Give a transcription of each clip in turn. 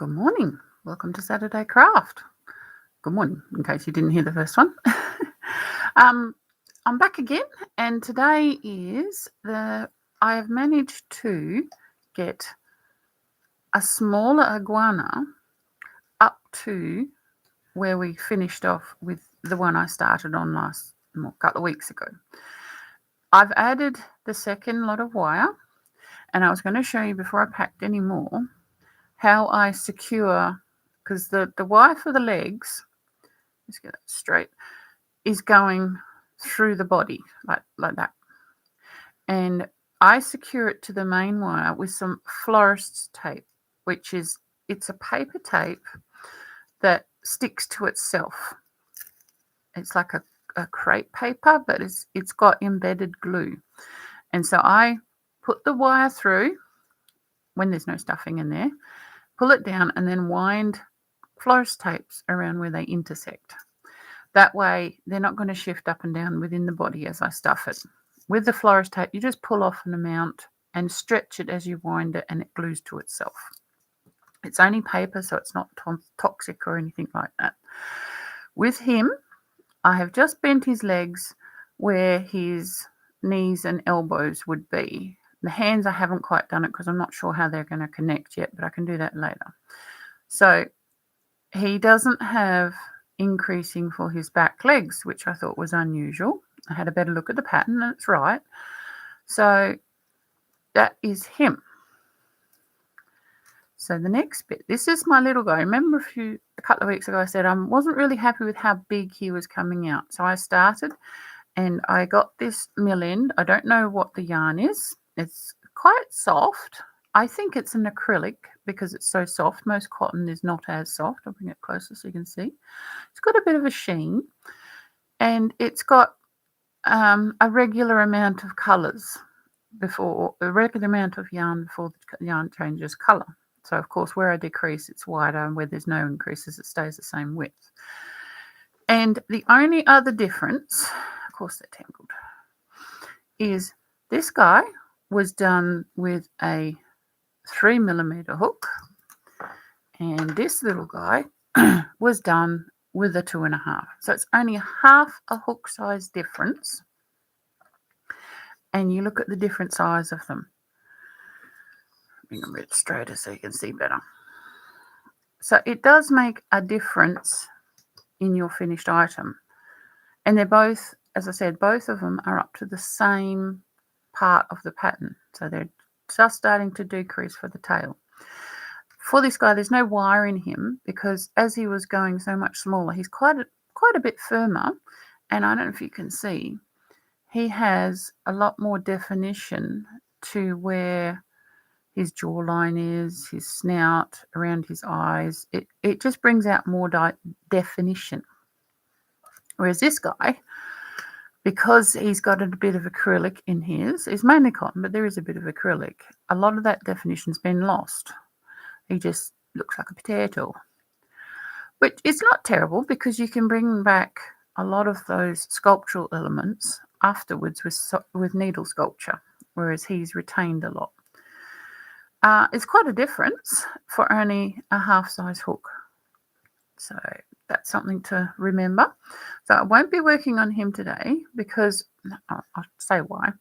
Good morning. Welcome to Saturday Craft. Good morning, in case you didn't hear the first one. I'm back again, and today is I have managed to get a smaller iguana up to where we finished off with the one I started on a couple of weeks ago. I've added the second lot of wire, and I was going to show you before I packed any more how I secure, because the wire for the legs, let's get that straight, is going through the body like that. And I secure it to the main wire with some florist's tape, it's a paper tape that sticks to itself. It's like a crepe paper, but it's got embedded glue. And so I put the wire through when there's no stuffing in there, pull it down, and then wind florist tapes around where they intersect. That way they're not going to shift up and down within the body as I stuff it. With the florist tape, you just pull off an amount and stretch it as you wind it, and it glues to itself. It's only paper, so it's not toxic or anything like that. With him, I have just bent his legs where his knees and elbows would be. The hands, I haven't quite done it because I'm not sure how they're going to connect yet, but I can do that later. So he doesn't have increasing for his back legs, which I thought was unusual. I had a better look at the pattern, and it's right. So that is him. So the next bit, this is my little guy. Remember a couple of weeks ago I said I wasn't really happy with how big he was coming out. So I started and I got this mill end. I don't know what the yarn is. It's quite soft. I think it's an acrylic because it's so soft. Most cotton is not as soft. I'll bring it closer so you can see. It's got a bit of a sheen, and it's got a regular amount of colours a regular amount of yarn before the yarn changes colour. So of course where I decrease it's wider, and where there's no increases it stays the same width. And the only other difference, of course they're tangled, is this guy was done with a 3mm hook, and this little guy was done with a 2.5. So it's only half a hook size difference, and you look at the different size of them. Bring them a bit straighter so you can see better. So it does make a difference in your finished item, and they're both, as I said, both of them are up to the same part of the pattern, so they're just starting to decrease for the tail. For this guy, there's no wire in him because as he was going so much smaller, he's quite a bit firmer, and I don't know if you can see, he has a lot more definition to where his jawline is, his snout, around his eyes. It just brings out more definition. Whereas this guy, because he's got a bit of acrylic in his, it's mainly cotton, but there is a bit of acrylic. A lot of that definition's been lost. He just looks like a potato. But it's not terrible because you can bring back a lot of those sculptural elements afterwards with needle sculpture, whereas he's retained a lot. It's quite a difference for only a half-size hook. So that's something to remember. So I won't be working on him today because, I'll say why.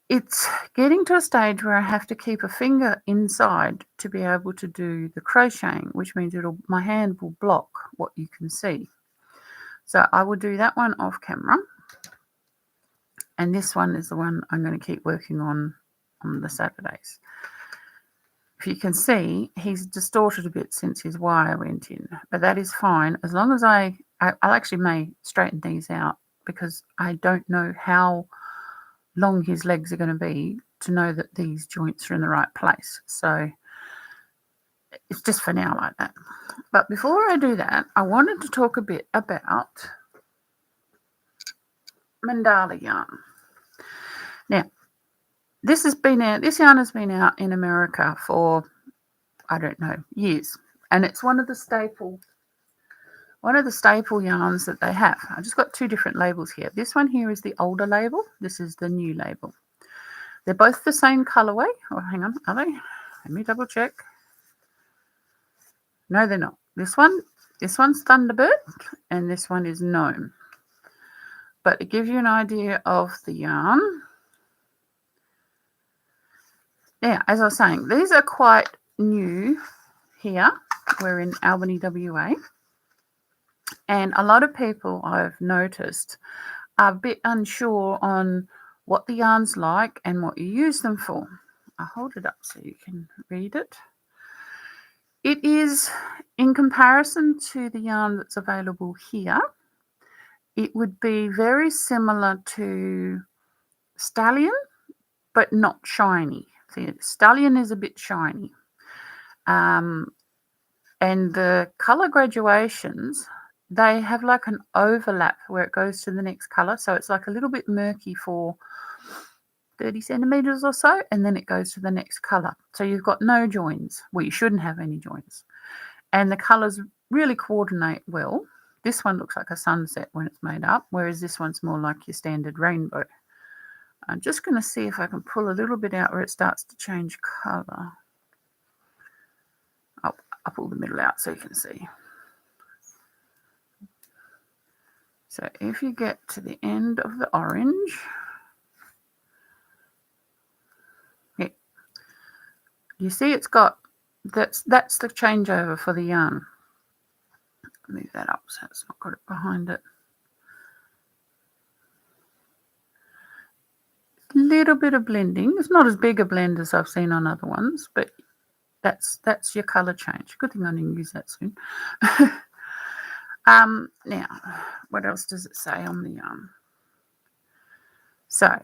It's getting to a stage where I have to keep a finger inside to be able to do the crocheting, which means my hand will block what you can see. So I will do that one off camera. And this one is the one I'm going to keep working on the Saturdays. If you can see, he's distorted a bit since his wire went in, but that is fine as long as I'll actually may straighten these out because I don't know how long his legs are going to be to know that these joints are in the right place. So it's just for now like that. But before I do that, I wanted to talk a bit about Mandala yarn. Now, this yarn has been out in America for, I don't know, years. And it's one of the staple yarns that they have. I just got two different labels here. This one here is the older label. This is the new label. They're both the same colorway. Oh, hang on, are they? Let me double check. No, they're not. This one's Thunderbird, and this one is Gnome. But it gives you an idea of the yarn. Now, as I was saying, these are quite new here. We're in Albany, WA. And a lot of people I've noticed are a bit unsure on what the yarn's like and what you use them for. I'll hold it up so you can read it. It is, in comparison to the yarn that's available here, it would be very similar to Stallion, but not shiny. See, Stallion is a bit shiny. And the colour graduations, they have like an overlap where it goes to the next colour. So it's like a little bit murky for 30 centimetres or so, and then it goes to the next colour. So you've got no joins. Well, you shouldn't have any joins. And the colours really coordinate well. This one looks like a sunset when it's made up, whereas this one's more like your standard rainbow. I'm just going to see if I can pull a little bit out where it starts to change colour. I'll pull the middle out so you can see. So if you get to the end of the orange, yeah, you see it's got, that's the changeover for the yarn. Move that up so it's not got it behind it. Little bit of blending. It's not as big a blend as I've seen on other ones, but that's your colour change. Good thing I didn't use that soon. Now, what else does it say on the yarn? So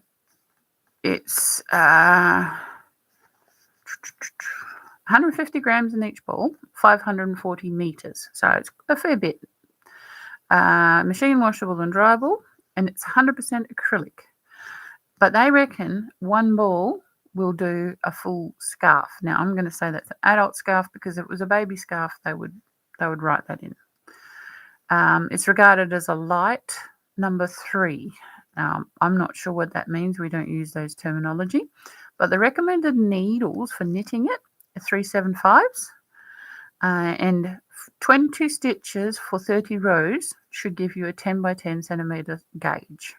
it's 150 grams in each ball, 540 meters. So it's a fair bit. Machine washable and dryable, and it's 100% acrylic. But they reckon one ball will do a full scarf. Now I'm going to say that's an adult scarf because if it was a baby scarf, they would write that in. It's regarded as a light number 3. I'm not sure what that means. We don't use those terminology. But the recommended needles for knitting it are 375s. And 22 stitches for 30 rows should give you a 10 by 10 centimetre gauge.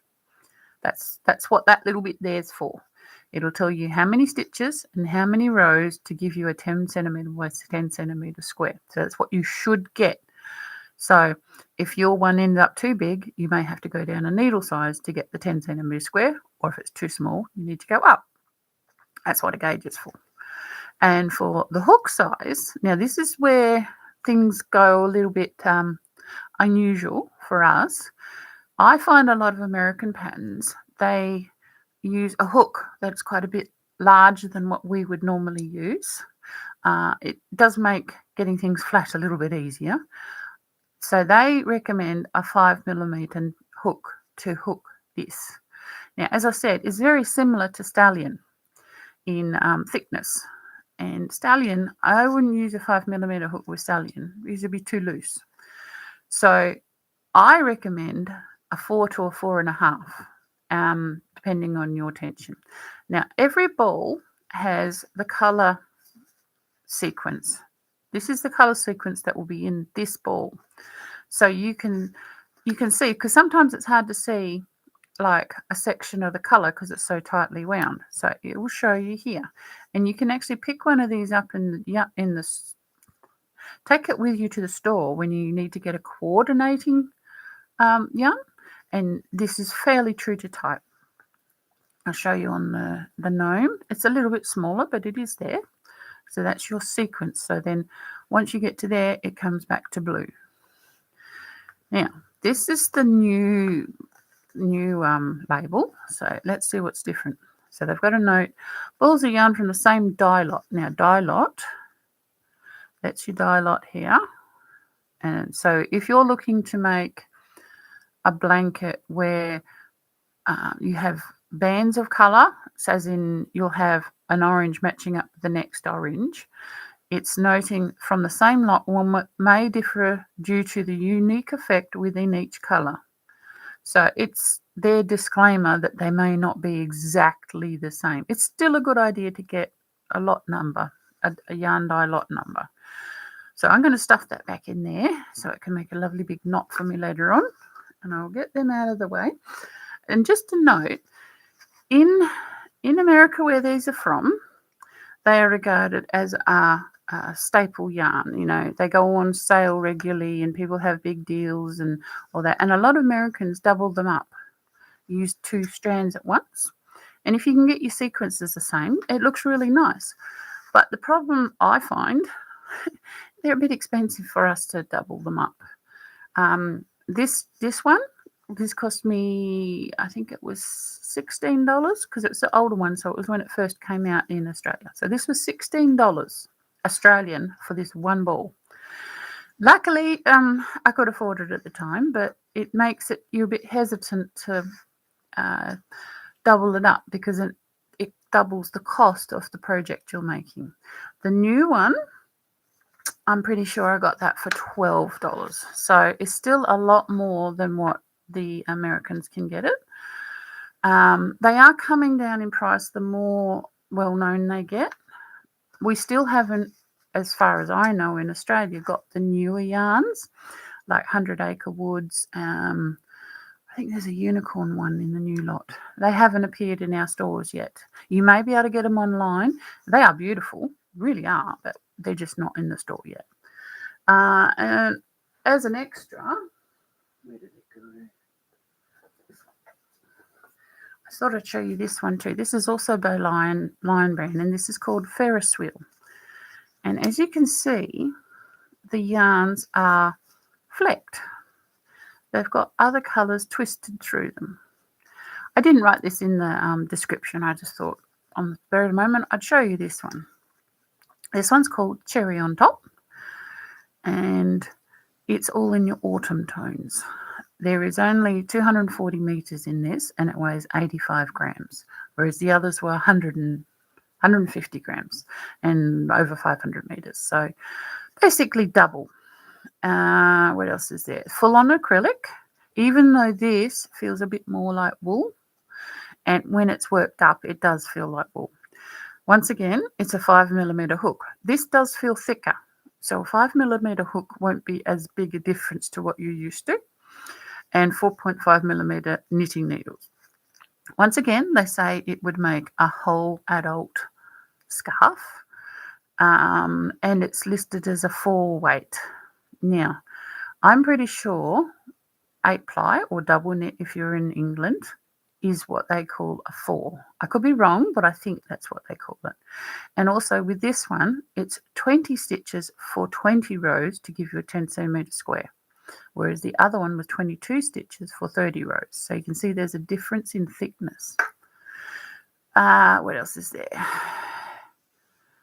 That's what that little bit there's for. It'll tell you how many stitches and how many rows to give you a 10 centimetre by 10 centimetre square. So that's what you should get. So if your one ended up too big, you may have to go down a needle size to get the 10 centimetre square, or if it's too small, you need to go up. That's what a gauge is for. And for the hook size, now this is where things go a little bit unusual for us. I find a lot of American patterns, they use a hook that's quite a bit larger than what we would normally use. It does make getting things flat a little bit easier. So they recommend a 5mm hook to hook this. Now, as I said, it's very similar to Stallion in thickness. And Stallion, I wouldn't use a 5mm hook with Stallion because it'd be too loose. So I recommend a 4 to a 4.5, depending on your tension. Now, every ball has the colour sequence. This is the colour sequence that will be in this ball. So you can see, because sometimes it's hard to see like a section of the colour because it's so tightly wound. So it will show you here. And you can actually pick one of these up take it with you to the store when you need to get a coordinating yarn. And this is fairly true to type. I'll show you on the gnome. It's a little bit smaller, but it is there. So that's your sequence. So then once you get to there, it comes back to blue. Now, this is the new label. So let's see what's different. So they've got a note. Balls of yarn from the same dye lot. Now, dye lot, that's your dye lot here. And so if you're looking to make a blanket where you have bands of colour, so as in you'll have an orange matching up the next orange, it's noting from the same lot one may differ due to the unique effect within each colour. So it's their disclaimer that they may not be exactly the same. It's still a good idea to get a lot number, a yarn dye lot number. So I'm going to stuff that back in there so it can make a lovely big knot for me later on. And I'll get them out of the way. And just to note, in America where these are from, they are regarded as a staple yarn. You know, they go on sale regularly and people have big deals and all that. And a lot of Americans double them up, use 2 strands at once. And if you can get your sequences the same, it looks really nice. But the problem I find, they're a bit expensive for us to double them up. This one, this cost me, I think it was $16 because it's the older one. So it was when it first came out in Australia. So this was $16 Australian for this one ball. Luckily, I could afford it at the time, but it makes it you're a bit hesitant to double it up because it doubles the cost of the project you're making. The new one, I'm pretty sure I got that for $12. So it's still a lot more than what the Americans can get it. They are coming down in price the more well-known they get. We still haven't, as far as I know, in Australia, got the newer yarns, like 100 Acre Woods. I think there's a unicorn one in the new lot. They haven't appeared in our stores yet. You may be able to get them online. They are beautiful, really are, but they're just not in the store yet. And as an extra, where did it go? I thought I'd show you this one too. This is also by Lion Brand, and this is called Ferris Wheel. And as you can see, the yarns are flecked. They've got other colours twisted through them. I didn't write this in the description. I just thought on the very moment I'd show you this one. This one's called Cherry on Top, and it's all in your autumn tones. There is only 240 metres in this, and it weighs 85 grams, whereas the others were 150 grams and over 500 metres. So basically double. What else is there? Full on acrylic, even though this feels a bit more like wool, and when it's worked up it does feel like wool. Once again, it's a 5mm hook. This does feel thicker, so a 5mm hook won't be as big a difference to what you're used to, and 4.5mm knitting needles. Once again, they say it would make a whole adult scarf, and it's listed as a 4 weight. Now, I'm pretty sure 8-ply or double knit, if you're in England, is what they call a 4. I could be wrong, but I think that's what they call it. And also with this one, it's 20 stitches for 20 rows to give you a 10 centimetre square, whereas the other one was 22 stitches for 30 rows. So you can see there's a difference in thickness. What else is there?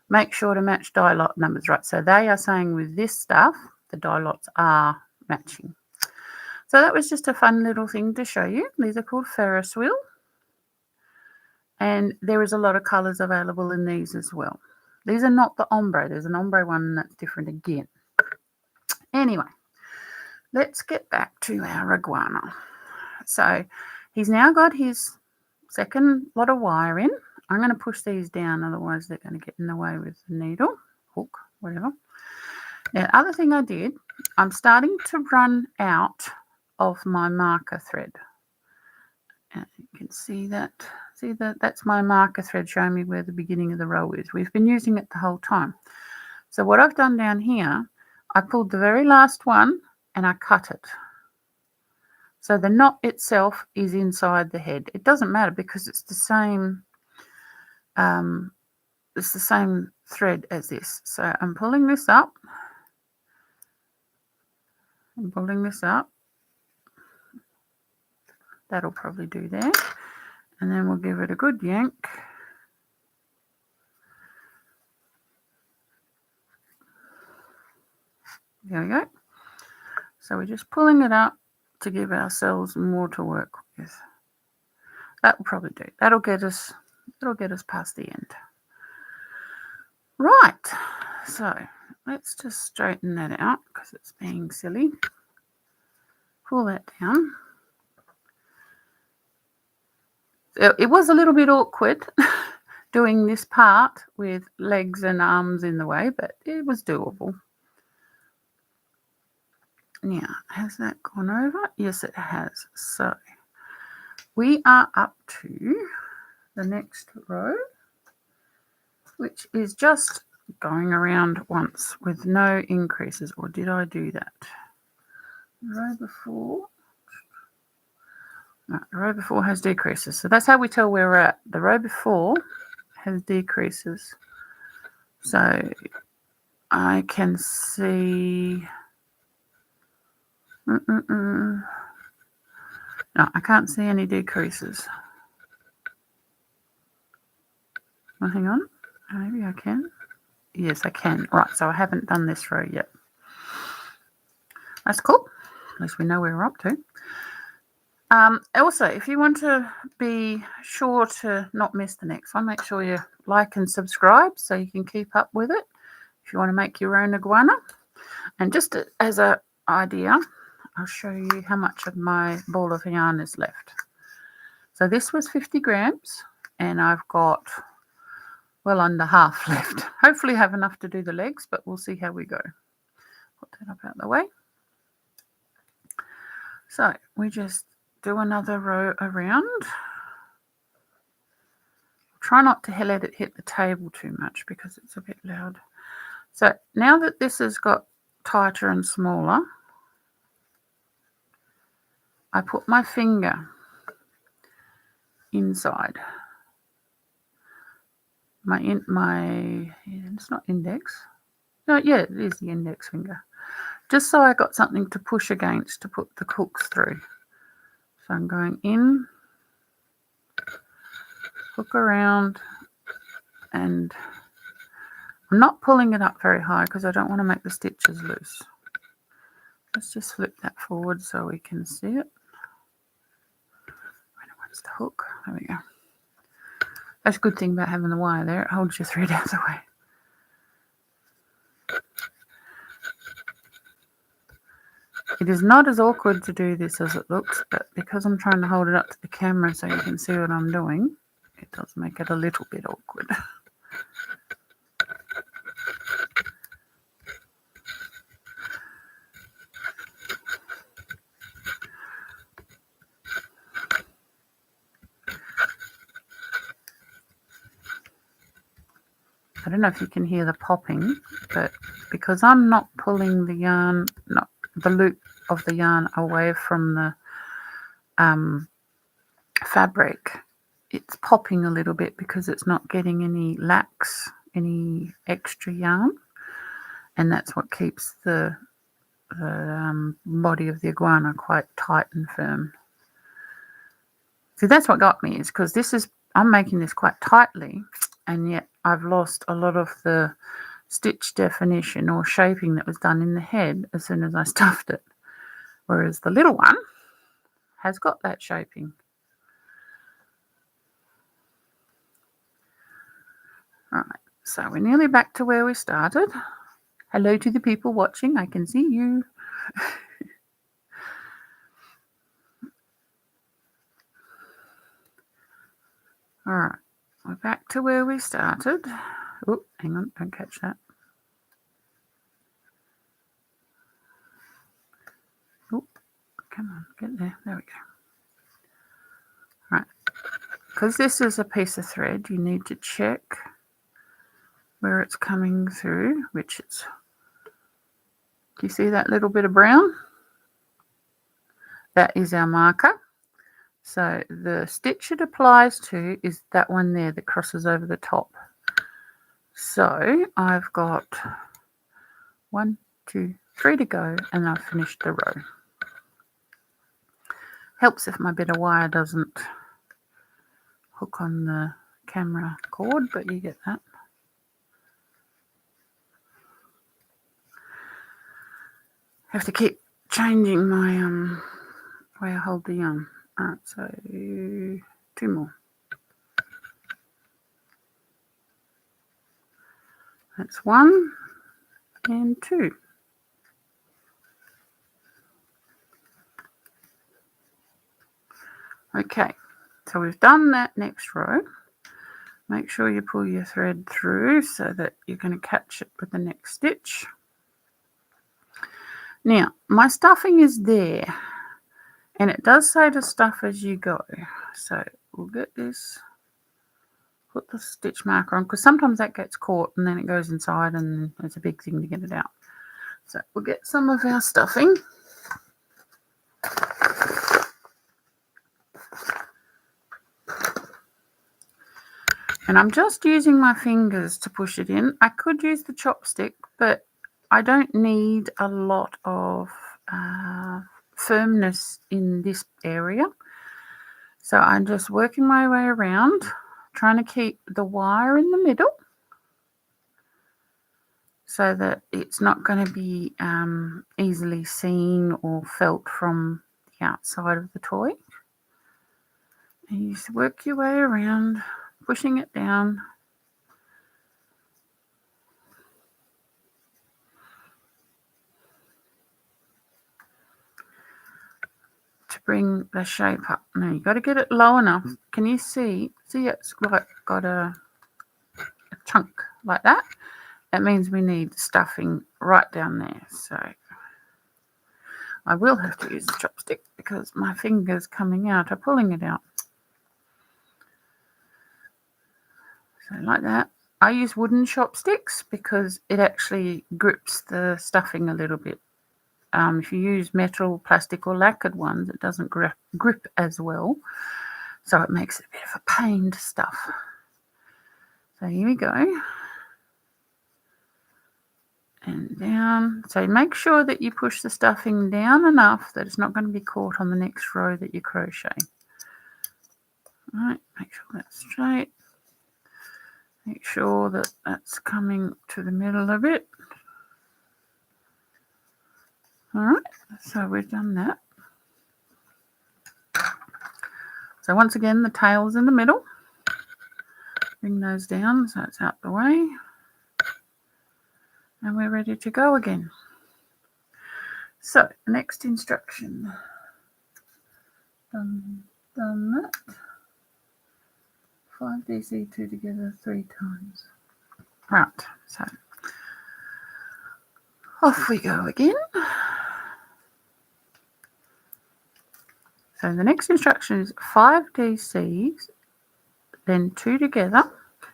Make sure to match die lot numbers, right? So they are saying with this stuff, the die lots are matching. So that was just a fun little thing to show you. These are called Ferris Wheel. And there is a lot of colours available in these as well. These are not the ombre. There's an ombre one that's different again. Anyway, let's get back to our iguana. So he's now got his second lot of wire in. I'm going to push these down, otherwise they're going to get in the way with the needle, hook, whatever. Now, the other thing I did, I'm starting to run out of my marker thread. And you can see that. See that? That's my marker thread showing me where the beginning of the row is. We've been using it the whole time. So what I've done down here, I pulled the very last one and I cut it. So the knot itself is inside the head. It doesn't matter because it's the same. It's the same thread as this. So I'm pulling this up. I'm pulling this up. That'll probably do there. And then we'll give it a good yank. There we go. So we're just pulling it up to give ourselves more to work with. That will probably do. That'll get us past the end. Right. So let's just straighten that out because it's being silly. Pull that down. It was a little bit awkward doing this part with legs and arms in the way, but it was doable. Now, has that gone over? Yes, it has. So we are up to the next row, which is just going around once with no increases. Or did I do that? The row before. No, the row before has decreases. So that's how we tell where we're at. The row before has decreases. So I can see... No, I can't see any decreases. Well, hang on. Maybe I can. Yes, I can. Right, so I haven't done this row yet. That's cool. At least we know where we're up to. Also, if you want to be sure to not miss the next one, make sure you like and subscribe so you can keep up with it. If you want to make your own iguana. And just as an idea, I'll show you how much of my ball of yarn is left. So this was 50 grams and I've got well under half left. Hopefully have enough to do the legs, but we'll see how we go. Put that up out of the way. So we just do another row around. Try not to let it hit the table too much because it's a bit loud. So now that this has got tighter and smaller, I put my finger inside. It's not index. No, yeah, it is the index finger. Just so I got something to push against to put the hooks through. So I'm going in, hook around, and I'm not pulling it up very high because I don't want to make the stitches loose. Let's just flip that forward so we can see it. Where's the hook? There we go. That's a good thing about having the wire there. It holds your thread out of the way. It is not as awkward to do this as it looks, but because I'm trying to hold it up to the camera so you can see what I'm doing, it does make it a little bit awkward. I don't know if you can hear the popping, but because I'm not pulling the yarn, the loop of the yarn away from the fabric, it's popping a little bit because it's not getting any lax, any extra yarn, and that's what keeps the body of the iguana quite tight and firm. See, that's what got me, is because I'm making this quite tightly, and yet I've lost a lot of the stitch definition or shaping that was done in the head as soon as I stuffed it. Whereas the little one has got that shaping. Alright, so we're nearly back to where we started. Hello to the people watching, I can see you. Alright, we're back to where we started. Oh, hang on, don't catch that. Oh, come on, get there. There we go. Right, because this is a piece of thread, you need to check where it's coming through, which it's... Do you see that little bit of brown? That is our marker. So the stitch it applies to is that one there that crosses over the top. So I've got 1, 2, 3 to go, and I've finished the row. Helps if my bit of wire doesn't hook on the camera cord, but you get that. I have to keep changing my way I hold the yarn. Alright, so 2 more. That's 1 and 2. Okay, so we've done that next row. Make sure you pull your thread through so that you're going to catch it with the next stitch. Now, my stuffing is there, and it does say to stuff as you go. So we'll get this, put the stitch marker on, because sometimes that gets caught and then it goes inside and it's a big thing to get it out. So we'll get some of our stuffing. And I'm just using my fingers to push it in. I could use the chopstick, but I don't need a lot of firmness in this area. So I'm just working my way around, trying to keep the wire in the middle so that it's not going to be easily seen or felt from the outside of the toy. And you just work your way around, pushing it down. To bring the shape up. Now you've got to get it low enough. Can you see? See, it's like got a chunk like that. That means we need stuffing right down there. So I will have to use the chopstick because my fingers coming out are pulling it out. So like that. I use wooden chopsticks because it actually grips the stuffing a little bit. If you use metal, plastic or lacquered ones, it doesn't grip as well. So it makes it a bit of a pain to stuff. So here we go. And down. So make sure that you push the stuffing down enough that it's not going to be caught on the next row that you crochet. All right, make sure that's straight. Make sure that that's coming to the middle a bit. All right, so we've done that. So once again, the tail's in the middle. Bring those down so it's out the way. And we're ready to go again. So the next instruction. Done that. 5DC2 together 3 times. Right, so off we go again. So the next instruction is 5 DCs, then 2 together.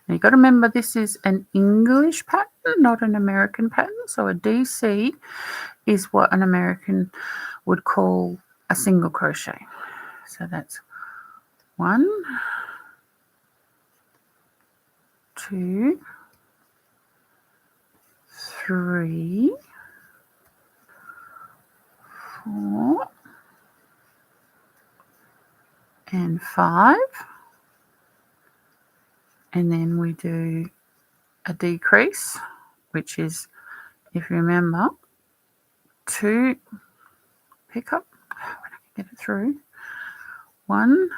Now you've got to remember this is an English pattern, not an American pattern. So a DC is what an American would call a single crochet. So that's 1, 2, 3, 4, and 5. And then we do a decrease, which is, if you remember, 2 pick up, when I can get it through, 1,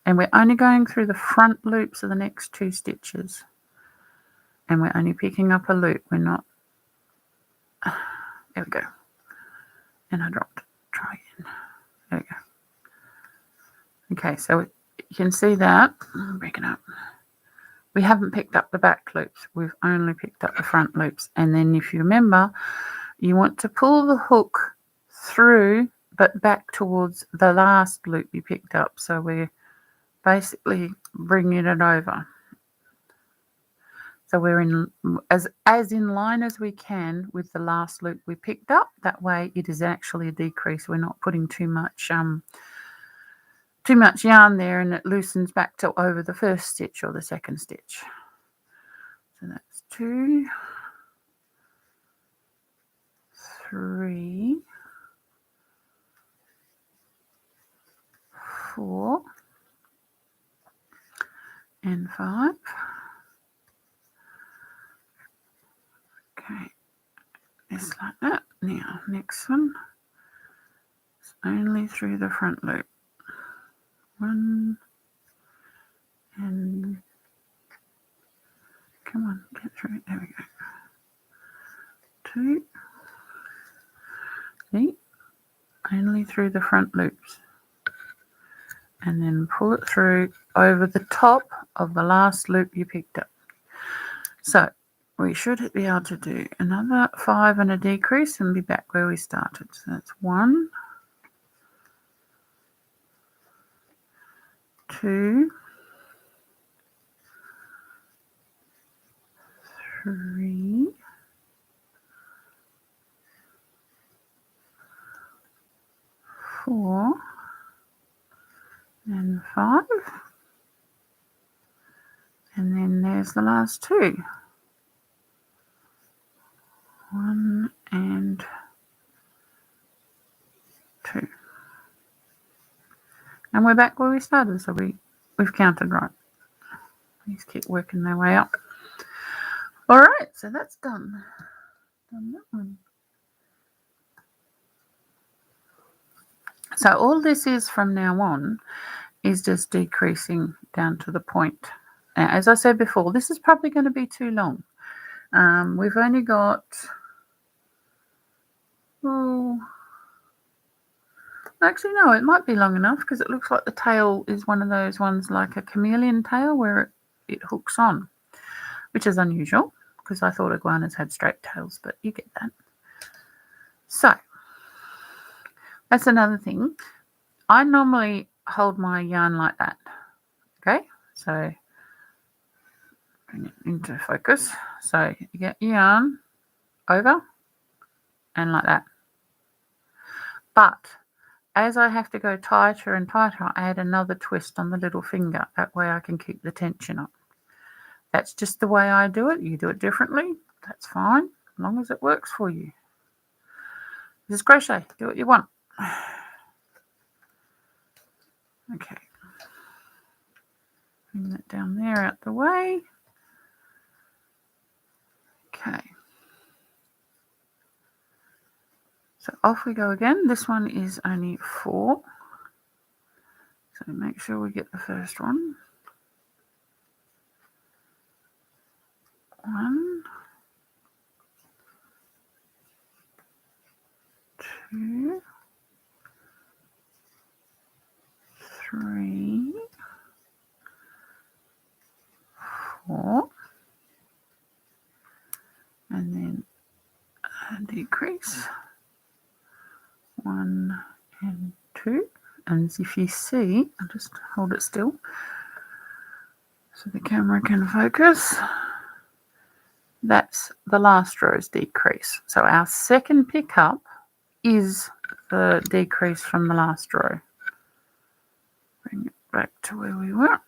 and we're only going through the front loops of the next 2 stitches. And we're only picking up a loop, we're not, there we go. And I dropped it, try again, there we go. Okay, so you can see that, break it up. We haven't picked up the back loops, we've only picked up the front loops. And then if you remember, you want to pull the hook through but back towards the last loop you picked up. So we're basically bringing it over. So we're in as in line as we can with the last loop we picked up. That way it is actually a decrease. We're not putting too much yarn there and it loosens back to over the first stitch or the second stitch. So that's 2, 3, 4, and 5. Okay, just like that. Now, next one is only through the front loop. 1, and come on, get through it. There we go. 2, see, only through the front loops. And then pull it through over the top of the last loop you picked up. So we should be able to do another 5 and a decrease and be back where we started. So that's 1, 2, 3, 4, and 5. And then there's the last 2. 1 and 2. And we're back where we started, so we've counted right. These keep working their way up. All right, so that's done. Done that one. So all this is from now on is just decreasing down to the point. Now, as I said before, this is probably going to be too long. We've only got, actually no, it might be long enough because it looks like the tail is one of those ones like a chameleon tail where it hooks on, which is unusual because I thought iguanas had straight tails, but you get that. So that's another thing. I normally hold my yarn like that. Okay, so bring it into focus. So you get yarn over and like that. But as I have to go tighter and tighter, I add another twist on the little finger. That way I can keep the tension up. That's just the way I do it. You do it differently. That's fine, as long as it works for you. This is crochet. Do what you want. Okay. Bring that down there out the way. Okay. So off we go again. This one is only 4. So make sure we get the first one. 1, 2, 3, 4, and then a decrease. 1 and 2, and if you see, I'll just hold it still so the camera can focus. That's the last row's decrease. So our second pickup is the decrease from the last row. Bring it back to where we were.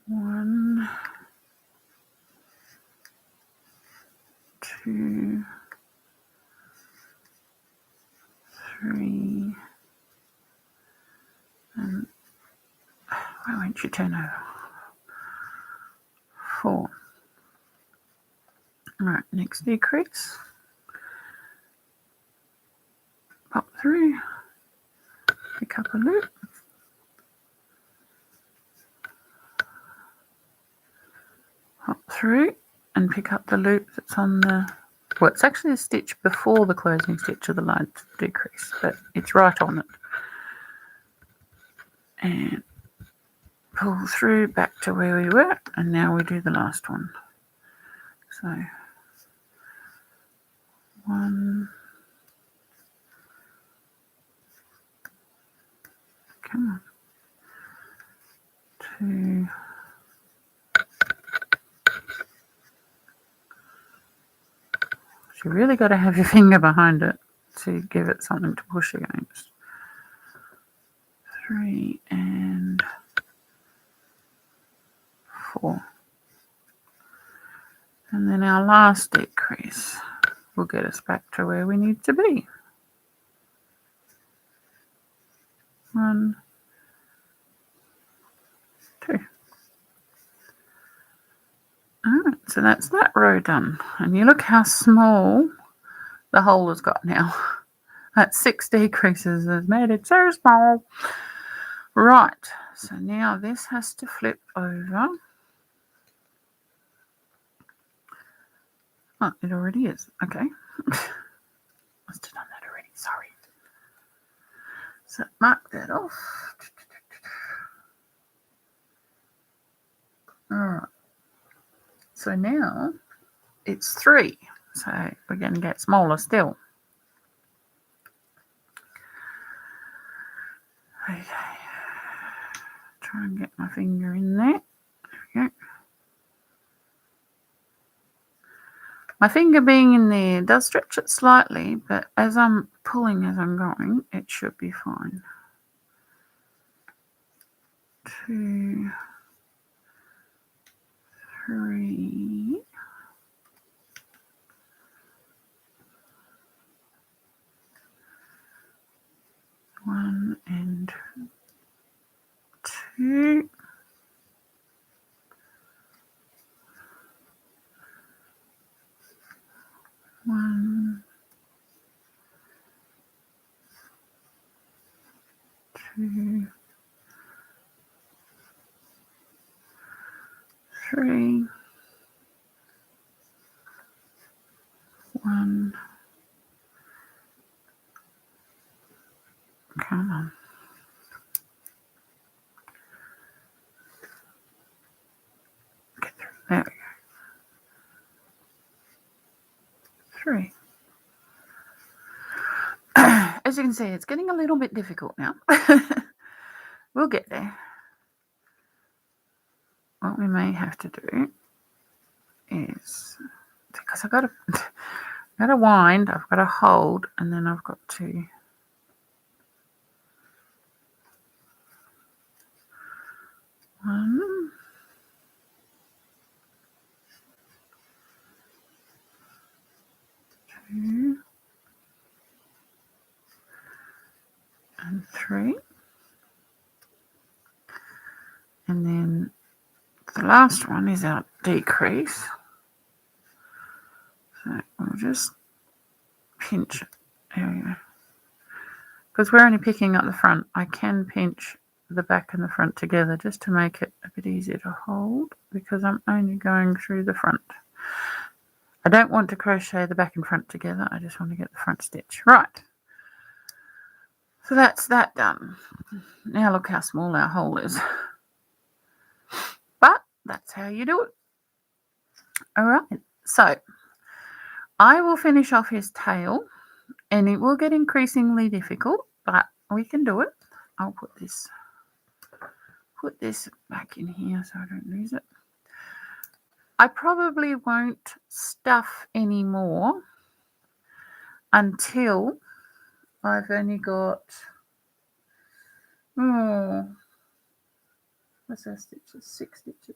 1, 2, 3, and why won't you turn over? 4. All right, next decrease. Pop through, pick up a loop. Hop through and pick up the loop that's on the, well, it's actually a stitch before the closing stitch of the line decrease, but it's right on it. And pull through back to where we were, and now we do the last one. So 1, come on, 2, you really got to have your finger behind it to give it something to push against. 3 and 4. And then our last decrease will get us back to where we need to be. 1, 2. Alright, so that's that row done. And you look how small the hole has got now. That's 6 decreases has made it so small. Right, so now this has to flip over. Oh, it already is. Okay. Must have done that already. Sorry. So mark that off. All right. So now it's 3. So we're going to get smaller still. Okay. Try and get my finger in there. There we go. My finger being in there does stretch it slightly, but as I'm pulling as I'm going, it should be fine. 2, 3. 1 and 2. 1, 2, 3. 1. Come on. Get through. There we go. 3. As you can see, it's getting a little bit difficult now. We'll get there. What we may have to do is, because I've got to wind, I've got to hold, and then I've got to one, 2, and 3. And then the last one is our decrease. So we'll just pinch it. There we go. Because we're only picking up the front, I can pinch the back and the front together just to make it a bit easier to hold, because I'm only going through the front. I don't want to crochet the back and front together, I just want to get the front stitch. Right. So that's that done. Now look how small our hole is. But that's how you do it. All right. So I will finish off his tail, and it will get increasingly difficult, but we can do it. I'll put this back in here so I don't lose it. I probably won't stuff anymore until I've only got, what's our stitches? 6 stitches.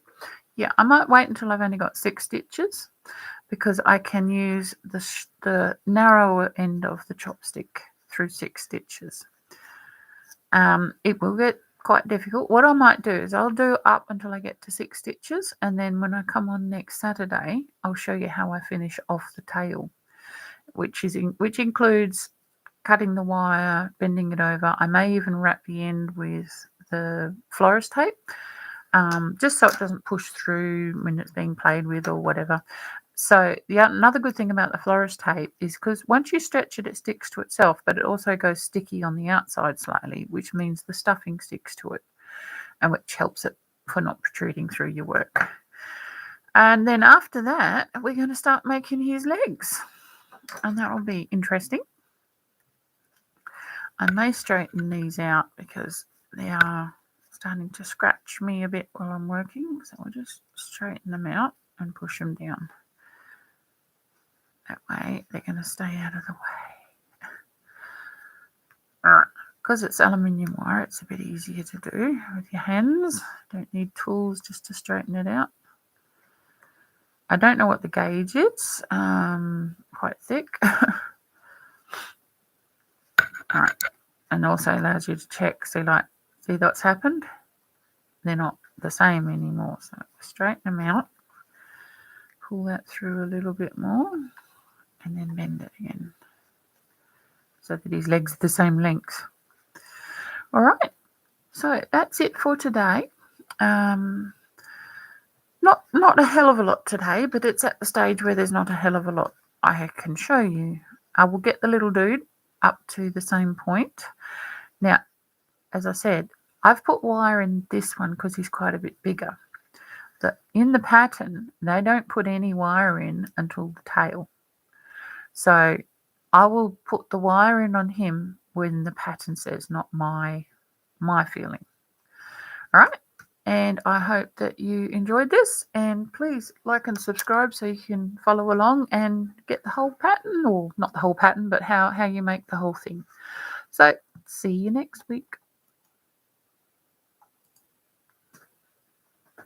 Yeah, I might wait until I've only got 6 stitches, because I can use the narrower end of the chopstick through 6 stitches. It will get quite difficult. What I might do is I'll do up until I get to 6 stitches, and then when I come on next Saturday, I'll show you how I finish off the tail, which includes cutting the wire, bending it over. I may even wrap the end with the florist tape, just so it doesn't push through when it's being played with or whatever. So another good thing about the florist tape is because once you stretch it, it sticks to itself, but it also goes sticky on the outside slightly, which means the stuffing sticks to it, and which helps it for not protruding through your work. And then after that, we're going to start making his legs, and that will be interesting. I may straighten these out because they are starting to scratch me a bit while I'm working, so I'll just straighten them out and push them down. That way they're going to stay out of the way. Alright, because it's aluminium wire, it's a bit easier to do with your hands. Don't need tools just to straighten it out. I don't know what the gauge is, quite thick. Alright, and also allows you to check, see what's happened? They're not the same anymore, so straighten them out, pull that through a little bit more, and then bend it again so that his legs are the same length. All right, so that's it for today. Not a hell of a lot today, but it's at the stage where there's not a hell of a lot I can show you. I will get the little dude up to the same point. Now, as I said, I've put wire in this one because he's quite a bit bigger. in the pattern, they don't put any wire in until the tail. So I will put the wire in on him when the pattern says, not my feeling. All right. And I hope that you enjoyed this, and please like and subscribe so you can follow along and get the whole pattern, or not the whole pattern, but how you make the whole thing. So see you next week.